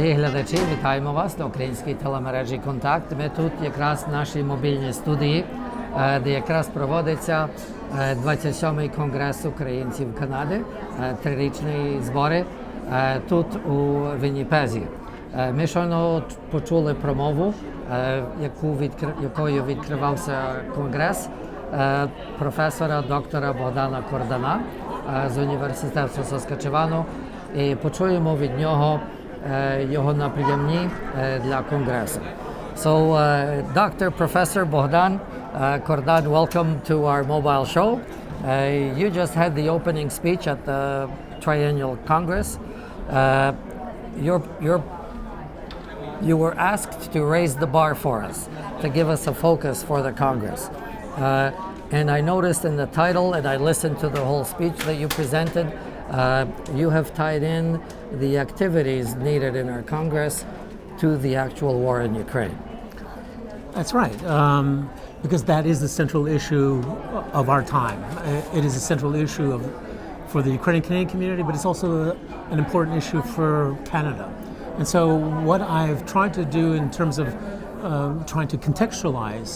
Дорогі глядачі, вітаємо вас на українській телемережі «Контакт». Ми тут якраз в нашій мобільній студії, де якраз проводиться 27-й конгрес українців Канади, трирічні збори тут у Вінніпезі. Ми щойно почули промову, якою відкривався конгрес професора доктора Bohdana Kordana з університету Saskatchewan, і почуємо від нього його напрямні для конгресу. So, Dr. Professor Bohdan Kordan, welcome to our mobile show. You just had the opening speech at the Triennial Congress. You were asked to raise the bar for us, to give us a focus for the Congress. And I noticed in the title, and I listened to the whole speech that you presented, you have tied in the activities needed in our Congress to the actual war in Ukraine. That's right, because that is the central issue of our time. It is a central issue for the Ukrainian-Canadian community, but it's also an important issue for Canada. And so what I've tried to do in terms of trying to contextualize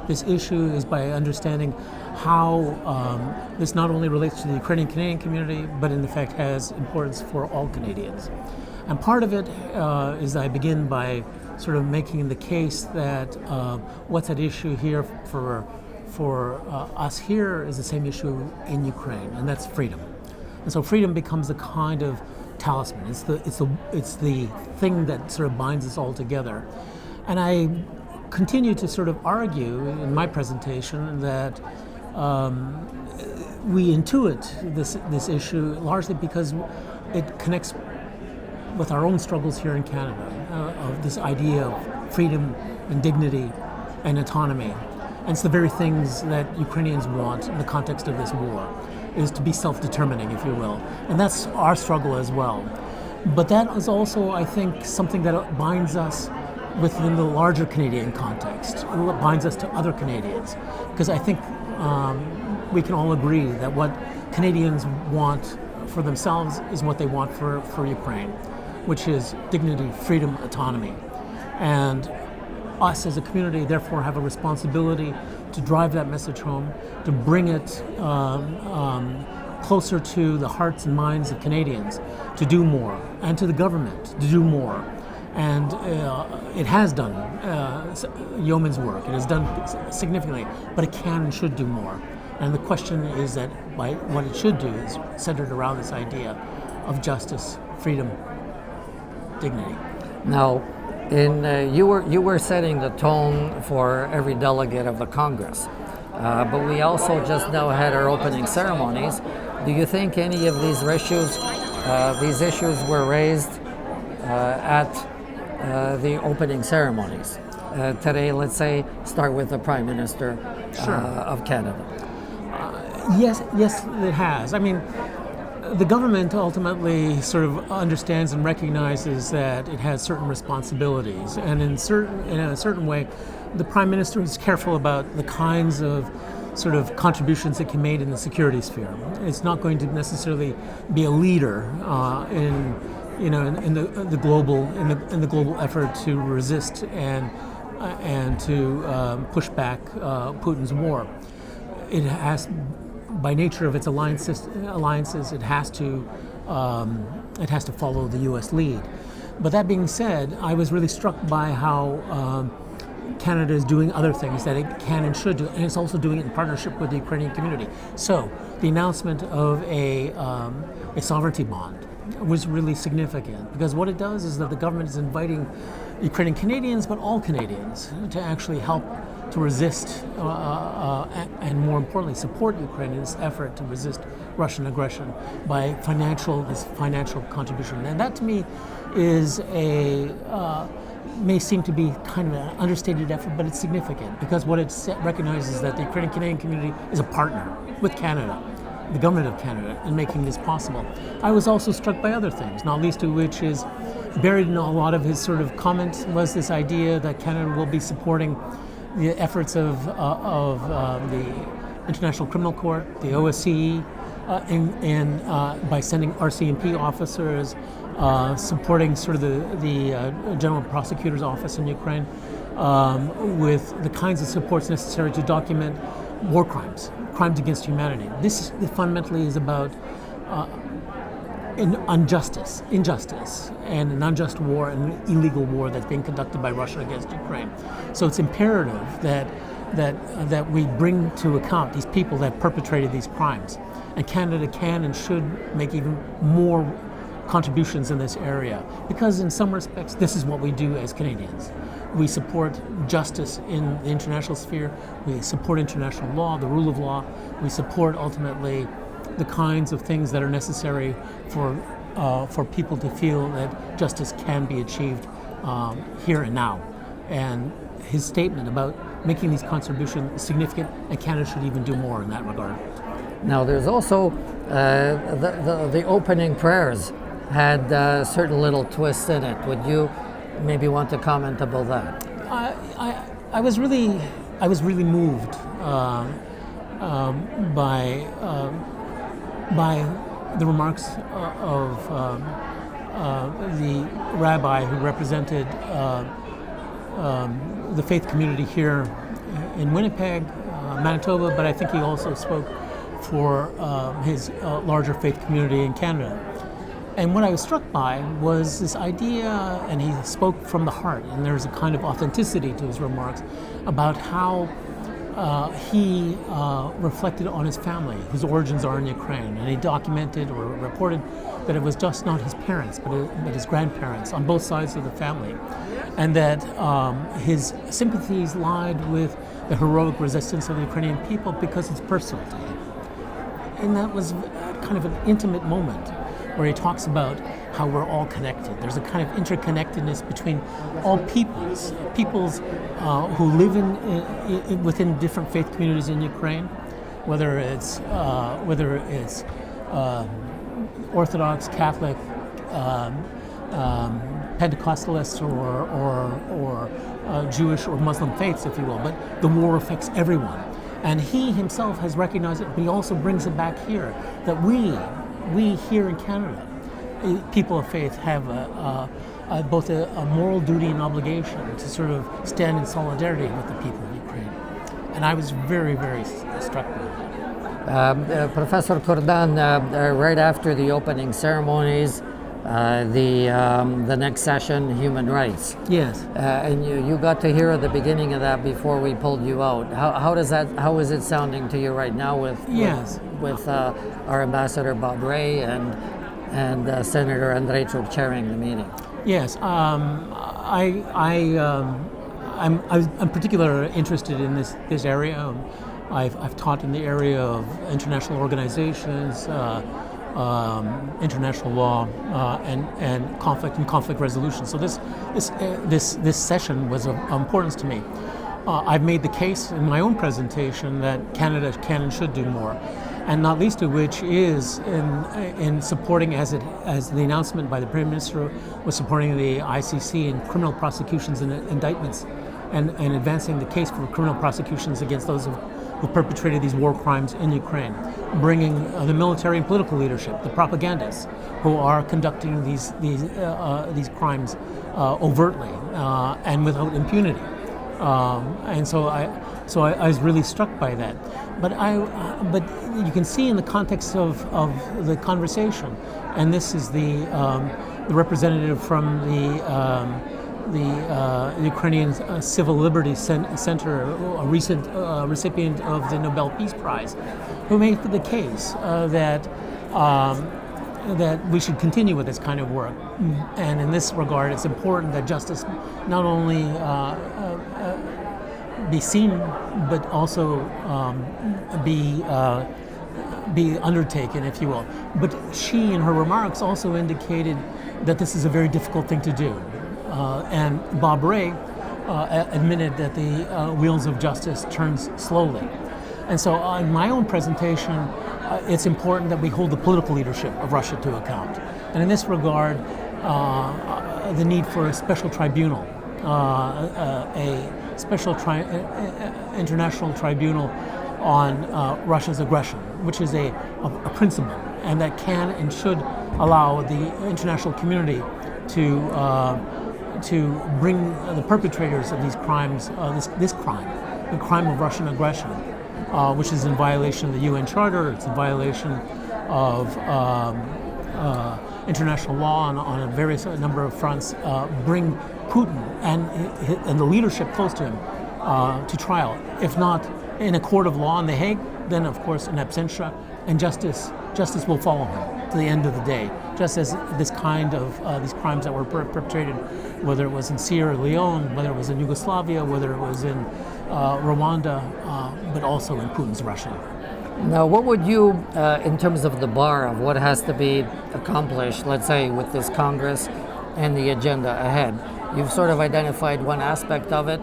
this issue is by understanding how this not only relates to the Ukrainian-Canadian community, but in fact has importance for all Canadians. And part of it is I begin by sort of making the case that what's at issue here for us here is the same issue in Ukraine, and that's freedom. And so freedom becomes a kind of talisman. It's the thing that sort of binds us all together. And I continue to sort of argue in my presentation that we intuit this issue largely because it connects with our own struggles here in Canada, of this idea of freedom and dignity and autonomy. And it's the very things that Ukrainians want in the context of this war, is to be self-determining, if you will. And that's our struggle as well. But that is also, I think, something that binds us within the larger Canadian context. It binds us to other Canadians. Because I think we can all agree that what Canadians want for themselves is what they want for Ukraine, which is dignity, freedom, autonomy. And us as a community therefore have a responsibility to drive that message home, to bring it closer to the hearts and minds of Canadians, to do more, and to the government to do more. And it has done yeoman's work. It has done significantly, but it can and should do more. And the question is that by what it should do is centered around this idea of justice, freedom, dignity. Now, you were setting the tone for every delegate of the Congress, but we also just now had our opening ceremonies. Do you think any of these issues were raised at the opening ceremonies? Today, let's say, start with the Prime Minister of Canada. Yes, it has. I mean, the government ultimately sort of understands and recognizes that it has certain responsibilities, and in a certain way, the Prime Minister is careful about the kinds of sort of contributions that can be made in the security sphere. It's not going to necessarily be a leader in the global effort to resist and to push back Putin's war. It has, by nature of its alliances, it has to follow the U.S. lead. But that being said, I was really struck by how Canada is doing other things that it can and should do, and it's also doing it in partnership with the Ukrainian community. So the announcement of a sovereignty bond was really significant, because what it does is that the government is inviting Ukrainian Canadians, but all Canadians, to actually help to resist and more importantly support Ukraine's effort to resist Russian aggression by this financial contribution. And that to me is may seem to be kind of an understated effort, but it's significant because what it recognizes is that the Ukrainian-Canadian community is a partner with Canada, the government of Canada, in making this possible. I was also struck by other things, not least of which is buried in a lot of his sort of comments was this idea that Canada will be supporting the efforts of the International Criminal Court, the OSCE, by sending RCMP officers supporting sort of the General Prosecutor's Office in Ukraine with the kinds of supports necessary to document war crimes, crimes against humanity. This fundamentally is about injustice, and an unjust war and illegal war that's being conducted by Russia against Ukraine. So it's imperative that we bring to account these people that perpetrated these crimes. And Canada can and should make even more contributions in this area, because in some respects this is what we do as Canadians. We support justice in the international sphere, we support international law, the rule of law, we support ultimately the kinds of things that are necessary for people to feel that justice can be achieved here and now. And his statement about making these contributions significant, and Canada should even do more in that regard. Now, there's also the opening prayers had certain little twists in it. Would you maybe want to comment about that? I was really moved by the remarks of the rabbi who represented the faith community here in Winnipeg, Manitoba, but I think he also spoke for his larger faith community in Canada. And what I was struck by was this idea, and he spoke from the heart, and there's a kind of authenticity to his remarks about how he reflected on his family, whose origins are in Ukraine, and he documented or reported that it was just not his parents, but his grandparents on both sides of the family, and that his sympathies lied with the heroic resistance of the Ukrainian people because it's personal to him. And that was kind of an intimate moment where he talks about how we're all connected. There's a kind of interconnectedness between all peoples who live within different faith communities in Ukraine, whether it's Orthodox, Catholic, Pentecostalists, or Jewish or Muslim faiths, if you will. But the war affects everyone, and he himself has recognized it. But he also brings it back here that we here in Canada, people of faith, have both a moral duty and obligation to sort of stand in solidarity with the people of Ukraine. And I was very, very struck by that. Professor Kordan, right after the opening ceremonies, the next session, human rights. Yes. And you got to hear at the beginning of that before we pulled you out. How is it sounding to you right now with our ambassador Bob Ray and Senator Andreychuk chairing the meeting? Yes. I'm particularly interested in this area. I've taught in the area of international organizations, international law, and conflict resolution. So this session was of importance to me. I've made the case in my own presentation that Canada can and should do more, and not least of which is in supporting, as the announcement by the Prime Minister was supporting the ICC in criminal prosecutions and indictments, and advancing the case for criminal prosecutions against those who perpetrated these war crimes in Ukraine, bringing the military and political leadership, the propagandists who are conducting these crimes overtly and without impunity. And so I was really struck by that. But you can see in the context of the conversation, and this is the representative from the Ukrainian Civil Liberties Center, a recent recipient of the Nobel Peace Prize, who made the case that we should continue with this kind of work. And in this regard, it's important that justice not only be seen, but also be undertaken, if you will. But she, in her remarks, also indicated that this is a very difficult thing to do. And Bob Ray admitted that the wheels of justice turns slowly. And so in my own presentation, it's important that we hold the political leadership of Russia to account. And in this regard, the need for a special tribunal, a special international tribunal on Russia's aggression, which is a principle and that can and should allow the international community to bring the perpetrators of these crimes, this crime, the crime of Russian aggression, which is in violation of the UN Charter, it's in violation of international law on a various number of fronts, bring Putin and the leadership close to him to trial. If not in a court of law in The Hague, then of course in absentia, and justice will follow him to the end of the day. Just as this kind of these crimes that were perpetrated, whether it was in Sierra Leone, whether it was in Yugoslavia, whether it was in Rwanda, but also in Putin's Russia. Now, what would you, in terms of the bar of what has to be accomplished, let's say with this Congress and the agenda ahead, you've sort of identified one aspect of it.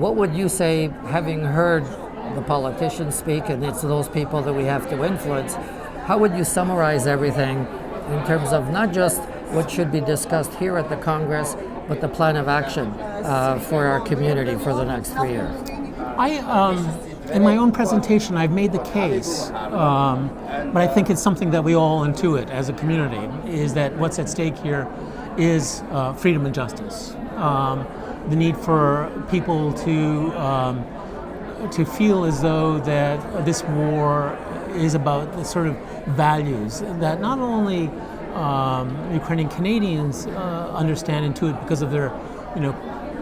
What would you say, having heard the politicians speak, and it's those people that we have to influence, how would you summarize everything in terms of not just what should be discussed here at the Congress, but the plan of action for our community for the next 3 years? In my own presentation, I've made the case, but I think it's something that we all intuit as a community, is that what's at stake here is freedom and justice. The need for people to feel as though that this war is about the sort of values that not only Ukrainian Canadians understand and intuit because of their,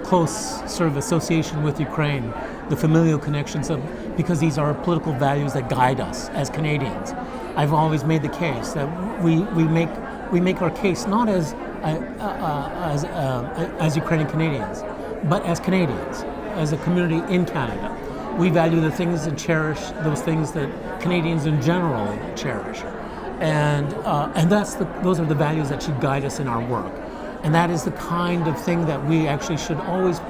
close sort of association with Ukraine, the familial connections of, because these are political values that guide us as Canadians. I've always made the case that we make our case not as Ukrainian Canadians, but as Canadians, as a community in Canada. We value the things and cherish those things that Canadians in general cherish, and those are the values that should guide us in our work. And that is the kind of thing that we actually should always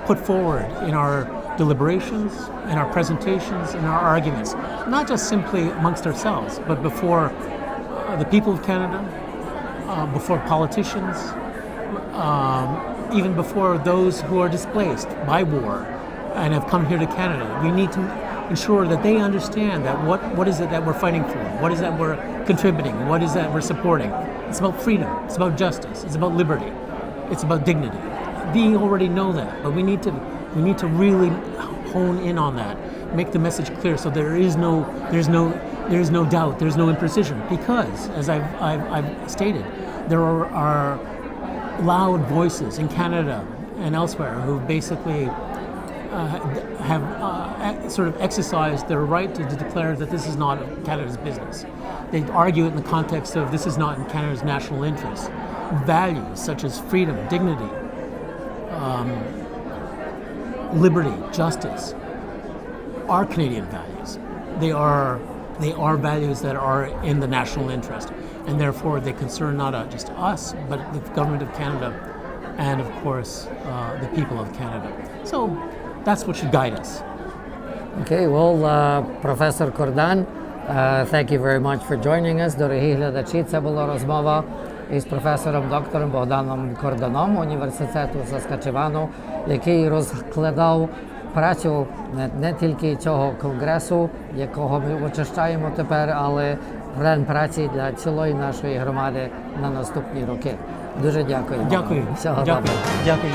put forward in our deliberations, in our presentations, in our arguments, not just simply amongst ourselves, but before the people of Canada, before politicians, even before those who are displaced by war and have come here to Canada. We need to ensure that they understand that what is it that we're fighting for, what is that we're contributing, what is that we're supporting. It's about freedom, it's about justice, it's about liberty, it's about dignity. They already know that, but we need to really hone in on that, make the message clear, so there's no doubt, there's no imprecision, because as I've stated, there are loud voices in Canada and elsewhere who basically have sort of exercised their right to declare that this is not Canada's business. They argue it in the context of this is not in Canada's national interest. Values such as freedom, dignity, liberty, justice are Canadian values. They are values that are in the national interest, and therefore they concern not just us, but the government of Canada and, of course, the people of Canada. So that's what should guide us. Okay, well, Professor Kordan, thank you very much for joining us. Дорогі глядачі, це була розмова із професором доктором Богданом Корданом університету Saskatchewan, який розкладав працю не тільки цього конгресу, якого ми очищаємо тепер, але план праці для цілої нашої громади на наступні роки. Дуже дякую. Дякую. Всього доброго. Дякую.